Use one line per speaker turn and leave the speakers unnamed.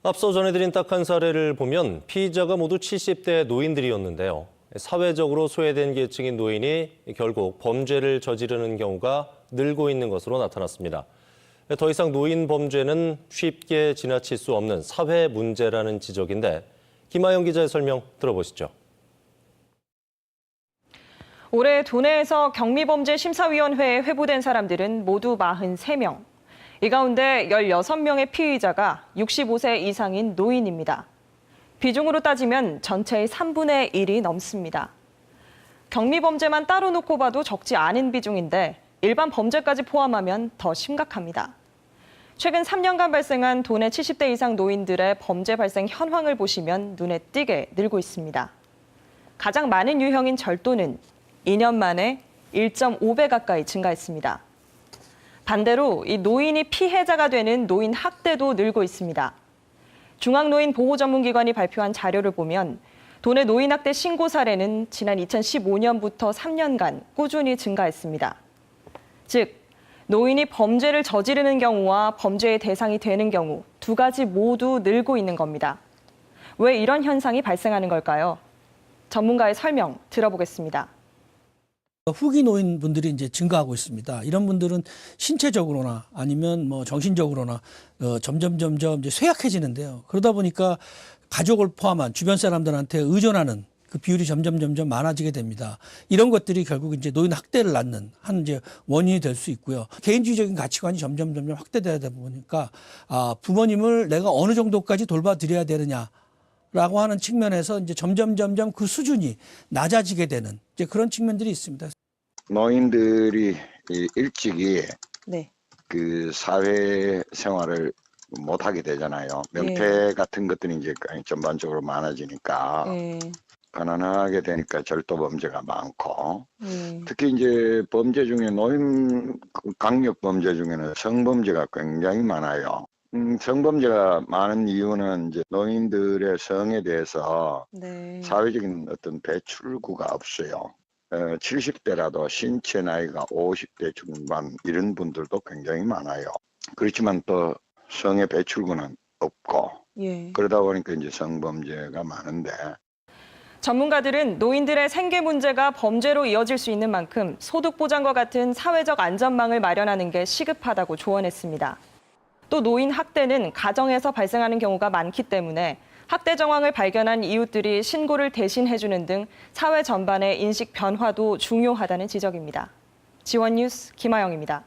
앞서 전해드린 딱 한 사례를 보면 피의자가 모두 70대 노인들이었는데요. 사회적으로 소외된 계층인 노인이 결국 범죄를 저지르는 경우가 늘고 있는 것으로 나타났습니다. 더 이상 노인 범죄는 쉽게 지나칠 수 없는 사회 문제라는 지적인데 김하영 기자의 설명 들어보시죠.
올해 도내에서 경미범죄심사위원회에 회부된 사람들은 모두 43명. 이 가운데 16명의 피의자가 65세 이상인 노인입니다. 비중으로 따지면 전체의 3분의 1이 넘습니다. 경미범죄만 따로 놓고 봐도 적지 않은 비중인데 일반 범죄까지 포함하면 더 심각합니다. 최근 3년간 발생한 도내 70대 이상 노인들의 범죄 발생 현황을 보시면 눈에 띄게 늘고 있습니다. 가장 많은 유형인 절도는 2년 만에 1.5배 가까이 증가했습니다. 반대로 이 노인이 피해자가 되는 노인 학대도 늘고 있습니다. 중앙노인보호전문기관이 발표한 자료를 보면 도내 노인 학대 신고 사례는 지난 2015년부터 3년간 꾸준히 증가했습니다. 즉, 노인이 범죄를 저지르는 경우와 범죄의 대상이 되는 경우 두 가지 모두 늘고 있는 겁니다. 왜 이런 현상이 발생하는 걸까요? 전문가의 설명 들어보겠습니다.
후기 노인분들이 이제 증가하고 있습니다. 이런 분들은 신체적으로나 아니면 뭐 정신적으로나 점점 이제 쇠약해지는데요. 그러다 보니까 가족을 포함한 주변 사람들한테 의존하는 그 비율이 점점 많아지게 됩니다. 이런 것들이 결국 이제 노인 학대를 낳는 한 이제 원인이 될 수 있고요. 개인주의적인 가치관이 점점 확대되다 보니까 부모님을 내가 어느 정도까지 돌봐드려야 되느냐라고 하는 측면에서 이제 점점 그 수준이 낮아지게 되는 이제 그런 측면들이 있습니다.
노인들이 일찍이
네.
그 사회 생활을 못 하게 되잖아요. 명태 같은 것들이 이제 전반적으로 많아지니까 가난하게 되니까 절도 범죄가 많고 특히 이제 범죄 중에 노인 강력 범죄 중에는 성범죄가 굉장히 많아요. 성범죄가 많은 이유는 이제 노인들의 성에 대해서 사회적인 어떤 배출구가 없어요. 70대라도 신체 나이가 50대 중반 이런 분들도 굉장히 많아요. 그렇지만 또 성의 배출구는 없고 그러다 보니까 이제 성범죄가 많은데
전문가들은 노인들의 생계 문제가 범죄로 이어질 수 있는 만큼 소득 보장과 같은 사회적 안전망을 마련하는 게 시급하다고 조언했습니다. 또 노인 학대는 가정에서 발생하는 경우가 많기 때문에 학대 정황을 발견한 이웃들이 신고를 대신 해주는 등 사회 전반의 인식 변화도 중요하다는 지적입니다. 지원 뉴스 김하영입니다.